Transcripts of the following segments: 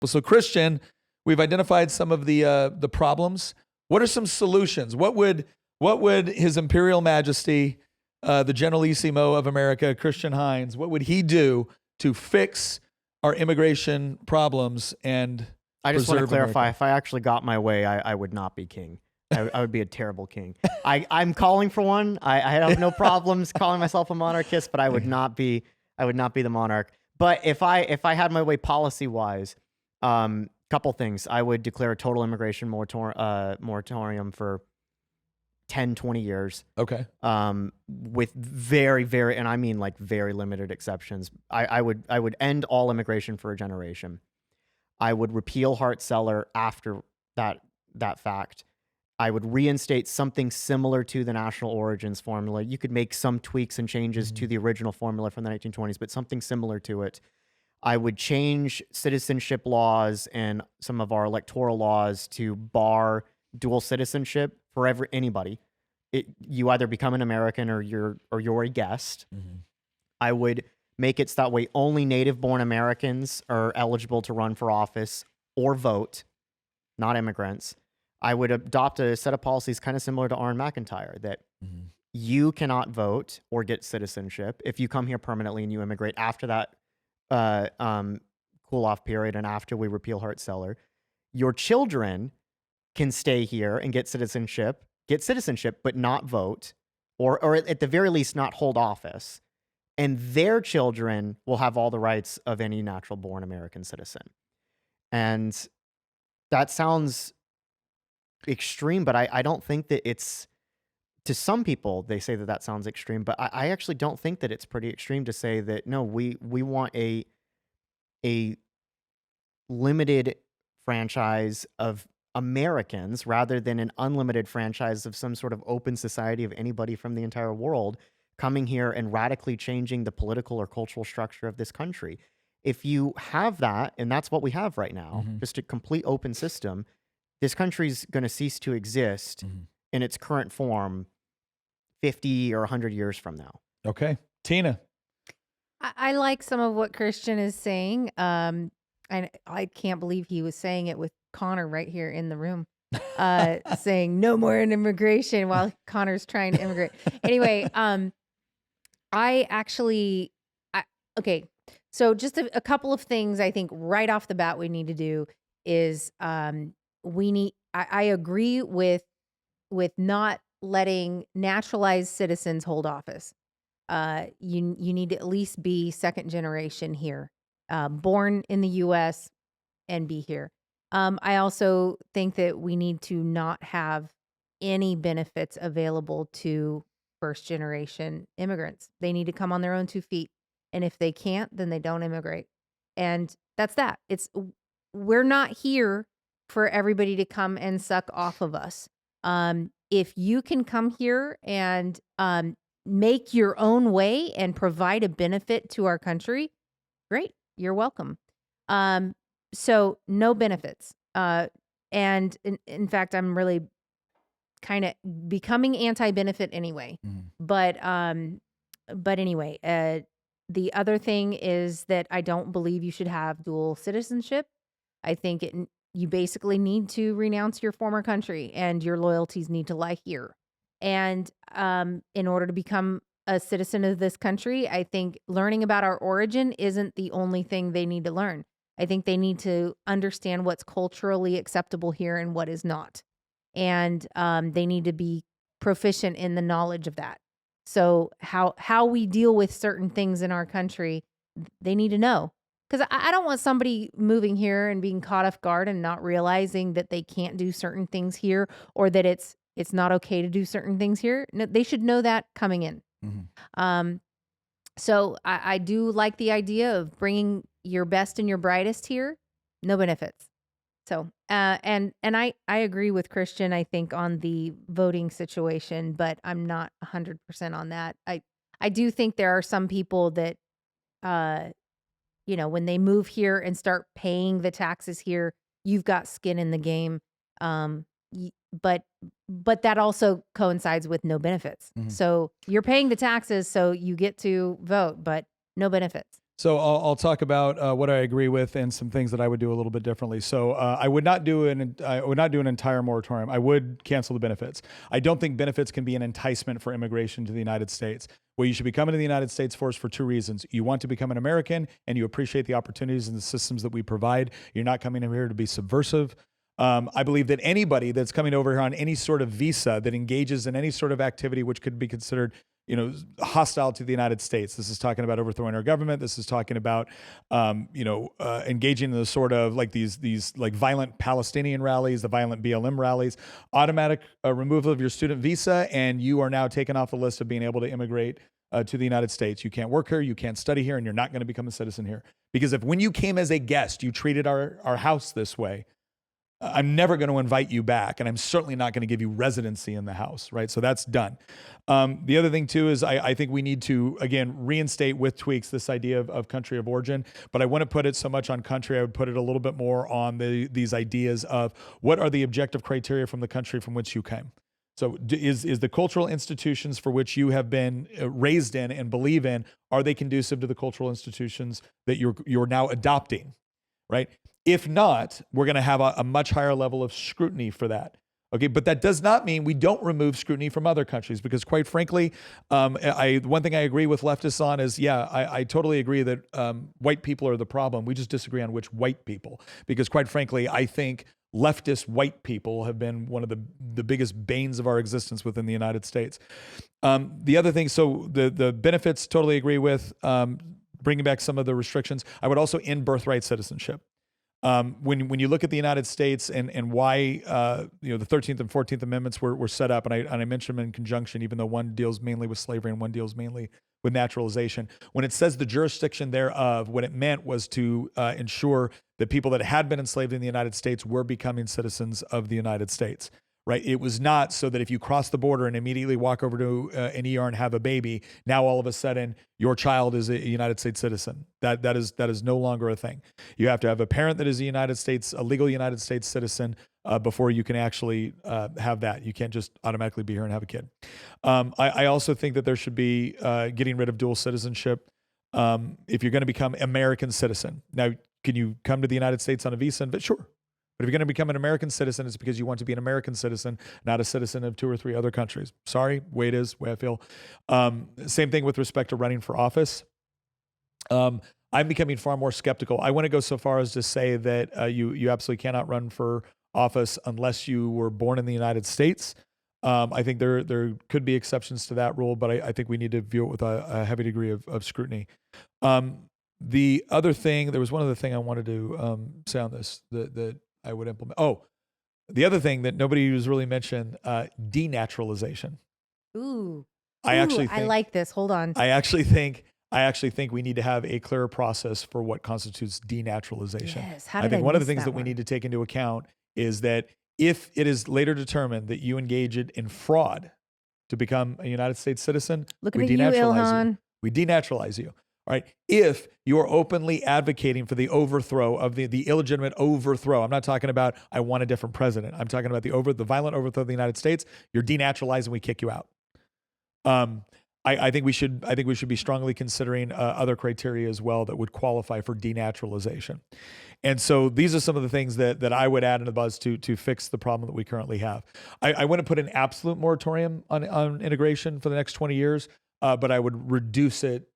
Well, so Christian, we've identified some of the problems. What are some solutions? What would His Imperial Majesty, the Generalissimo of America, Christian Hines, what would he do to fix our immigration problems and I just want to preserve clarify, America? if I actually got my way, I would not be king. I would be a terrible king. I'm calling for one. I have no problems calling myself a monarchist, but I would not be the monarch. But if I had my way policy wise, couple things. I would declare a total immigration moratorium for 10, 20 years. Okay. With very, very, and I mean like very limited exceptions. I would end all immigration for a generation. I would repeal Hart-Celler after that fact. I would reinstate something similar to the national origins formula. You could make some tweaks and changes to the original formula from the 1920s, but something similar to it. I would change citizenship laws and some of our electoral laws to bar dual citizenship for anybody. You either become an American or you're a guest. I would make it so that way only native-born Americans are eligible to run for office or vote, not immigrants. I would adopt a set of policies kind of similar to Aaron McIntyre, that you cannot vote or get citizenship if you come here permanently and you immigrate after that cool-off period and after we repeal Hart-Celler. Your children can stay here and get citizenship, but not vote, or at the very least not hold office. And their children will have all the rights of any natural-born American citizen. And that sounds extreme, but I don't think that it's, to some people, they say that sounds extreme, but I actually don't think that it's pretty extreme to say that, no, we want a limited franchise of Americans rather than an unlimited franchise of some sort of open society of anybody from the entire world coming here and radically changing the political or cultural structure of this country. If you have that, and that's what we have right now, just a complete open system, this country's going to cease to exist in its current form 50 or 100 years from now. Okay. Tina. I like some of what Christian is saying. And I can't believe he was saying it with Connor right here in the room, saying no more immigration while Connor's trying to immigrate. Anyway, okay. So just a couple of things I think right off the bat we need to do is I agree with not letting naturalized citizens hold office. You need to at least be second generation here, born in the U.S. and be here. I also think that we need to not have any benefits available to first generation immigrants. They need to come on their own 2 feet. And if they can't, then they don't immigrate. And that's that. We're not here for everybody to come and suck off of us. If you can come here and make your own way and provide a benefit to our country, great, you're welcome. So no benefits. And in fact, I'm really kind of becoming anti-benefit anyway. But anyway, the other thing is that I don't believe you should have dual citizenship. I think you basically need to renounce your former country and your loyalties need to lie here. And in order to become a citizen of this country, I think learning about our origin isn't the only thing they need to learn. I think they need to understand what's culturally acceptable here and what is not. And they need to be proficient in the knowledge of that. So how we deal with certain things in our country, they need to know. Because I don't want somebody moving here and being caught off guard and not realizing that they can't do certain things here, or that it's not okay to do certain things here. No, they should know that coming in. So I do like the idea of bringing your best and your brightest here. No benefits. So and I agree with Christian, I think, on the voting situation, but I'm not 100% on that. I do think there are some people that when they move here and start paying the taxes here, you've got skin in the game. But that also coincides with no benefits. So you're paying the taxes, so you get to vote, but no benefits. So I'll talk about what I agree with and some things that I would do a little bit differently. So I would not do an entire moratorium. I would cancel the benefits. I don't think benefits can be an enticement for immigration to the United States. Well, you should be coming to the United States for two reasons. You want to become an American and you appreciate the opportunities and the systems that we provide. You're not coming over here to be subversive. I believe that anybody that's coming over here on any sort of visa that engages in any sort of activity which could be considered, hostile to the United States. This is talking about overthrowing our government. This is talking about, engaging in the sort of like these like violent Palestinian rallies, the violent BLM rallies, automatic removal of your student visa, and you are now taken off the list of being able to immigrate to the United States. You can't work here, you can't study here, and you're not going to become a citizen here. Because if when you came as a guest, you treated our house this way, I'm never going to invite you back, and I'm certainly not going to give you residency in the house, right? So that's done. The other thing too is I think we need to, again, reinstate with tweaks this idea of country of origin, but I wouldn't put it so much on country. I would put it a little bit more on these ideas of what are the objective criteria from the country from which you came. So is the cultural institutions for which you have been raised in and believe in, are they conducive to the cultural institutions that you're now adopting, right? If not, we're going to have a much higher level of scrutiny for that. Okay, but that does not mean we don't remove scrutiny from other countries, because quite frankly, one thing I agree with leftists on is, I totally agree that white people are the problem. We just disagree on which white people, because quite frankly, I think leftist white people have been one of the biggest banes of our existence within the United States. The other thing, so the benefits, totally agree with, bringing back some of the restrictions. I would also end birthright citizenship. When you look at the United States and why the 13th and 14th Amendments were set up, and I mention them in conjunction, even though one deals mainly with slavery and one deals mainly with naturalization. When it says the jurisdiction thereof, what it meant was to ensure that people that had been enslaved in the United States were becoming citizens of the United States. Right? It was not so that if you cross the border and immediately walk over to an ER and have a baby, now all of a sudden your child is a United States citizen. That is no longer a thing. You have to have a parent that is a legal United States citizen before you can actually have that. You can't just automatically be here and have a kid. I also think that there should be getting rid of dual citizenship. If you're going to become American citizen, now can you come to the United States on a visa? But sure. But if you're going to become an American citizen, it's because you want to be an American citizen, not a citizen of 2 or 3 other countries. Sorry, way it is, way I feel. Same thing with respect to running for office. I'm becoming far more skeptical. I want to go so far as to say that you absolutely cannot run for office unless you were born in the United States. I think there could be exceptions to that rule, but I think we need to view it with a heavy degree of scrutiny. The other thing, there was one other thing I wanted to say on this that I would implement. Oh, the other thing that nobody has really mentioned, denaturalization. Ooh. I like this. Hold on. I actually think we need to have a clearer process for what constitutes denaturalization. Yes. How I did think I one of the miss things that we one? need to take into account is that if it is later determined that you engage in fraud to become a United States citizen, Looking we at you, denaturalize Ilhan. We denaturalize you. All right. If you're openly advocating for the overthrow of the illegitimate overthrow, I'm not talking about I want a different president. I'm talking about the violent overthrow of the United States. You're denaturalized and we kick you out. I think we should be strongly considering other criteria as well that would qualify for denaturalization. And so these are some of the things that I would add in the buzz to fix the problem that we currently have. I wouldn't put an absolute moratorium on integration for the next 20 years, but I would reduce it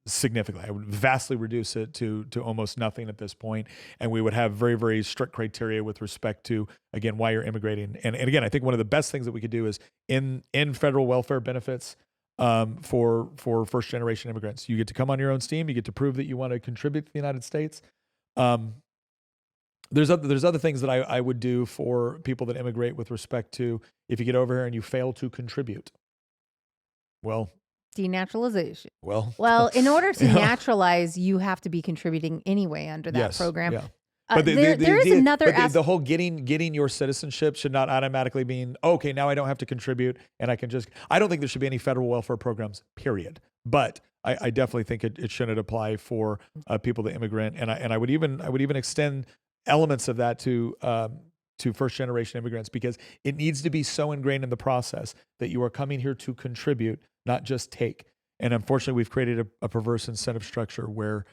significantly. I would vastly reduce it to almost nothing at this point, and we would have very, very strict criteria with respect to, again, why you're immigrating. And again, I think one of the best things that we could do is in federal welfare benefits for first generation immigrants. You get to come on your own steam. You get to prove that you want to contribute to the United States. There's other things that I would do for people that immigrate with respect to if you get over here and you fail to contribute. Well, Denaturalization. Well, in order to naturalize, you have to be contributing anyway under that program. Yeah. But there is another aspect. The whole getting your citizenship should not automatically mean, okay, now I don't have to contribute and I can just, I don't think there should be any federal welfare programs, period. But I definitely think it shouldn't apply for people that immigrant. And I would even extend elements of that to first generation immigrants, because it needs to be so ingrained in the process that you are coming here to contribute, not just take. And unfortunately, we've created a perverse incentive structure where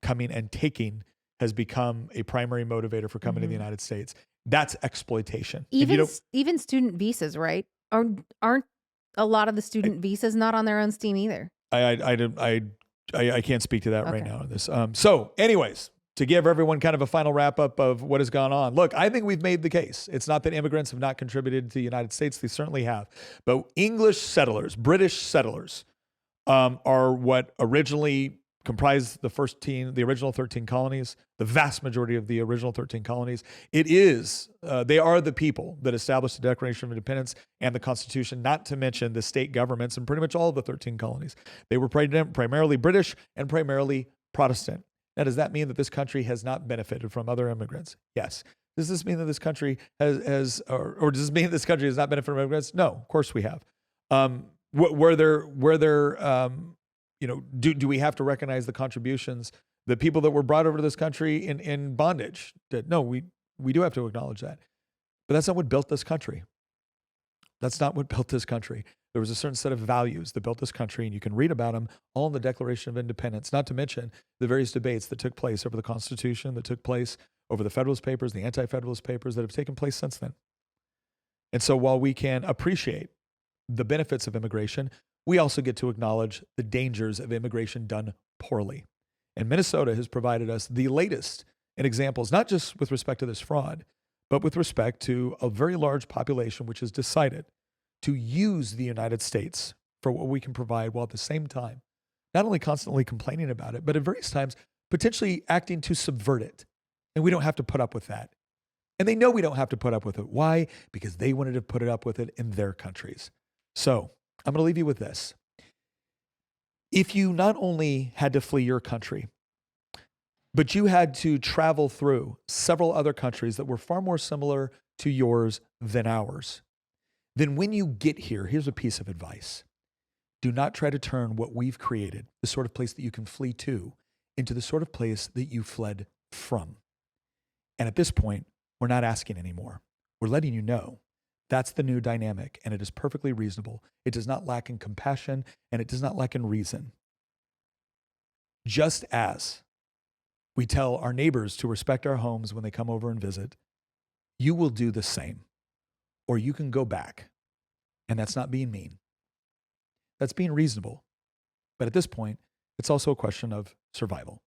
coming and taking has become a primary motivator for coming to the United States. That's exploitation. Even student visas, right? Aren't a lot of the student visas not on their own steam either? I can't speak to that right Okay. now in this. So anyways, to give everyone kind of a final wrap up of what has gone on. Look, I think we've made the case. It's not that immigrants have not contributed to the United States. They certainly have. But English settlers, British settlers, are what originally comprised the original 13 colonies, the vast majority of the original 13 colonies. They are the people that established the Declaration of Independence and the Constitution, not to mention the state governments and pretty much all of the 13 colonies. They were primarily British and primarily Protestant. Now, does that mean that this country has not benefited from other immigrants? Yes. Does this mean that this country or does this mean this country has not benefited from immigrants? No, of course we have. Do we have to recognize the contributions, the people that were brought over to this country in bondage? No, we do have to acknowledge that. But that's not what built this country. That's not what built this country. There was a certain set of values that built this country, and you can read about them all in the Declaration of Independence, not to mention the various debates that took place over the Constitution, that took place over the Federalist Papers, the Anti-Federalist Papers that have taken place since then. And so while we can appreciate the benefits of immigration, we also get to acknowledge the dangers of immigration done poorly. And Minnesota has provided us the latest in examples, not just with respect to this fraud, but with respect to a very large population which has decided to use the United States for what we can provide, while at the same time, not only constantly complaining about it, but at various times potentially acting to subvert it. And we don't have to put up with that. And they know we don't have to put up with it. Why? Because they wanted to put it up with it in their countries. So I'm going to leave you with this. If you not only had to flee your country, but you had to travel through several other countries that were far more similar to yours than ours, then when you get here, here's a piece of advice. Do not try to turn what we've created, the sort of place that you can flee to, into the sort of place that you fled from. And at this point, we're not asking anymore. We're letting you know that's the new dynamic, and it is perfectly reasonable. It does not lack in compassion, and it does not lack in reason. Just as we tell our neighbors to respect our homes when they come over and visit, you will do the same. Or you can go back. And that's not being mean. That's being reasonable. But at this point, it's also a question of survival.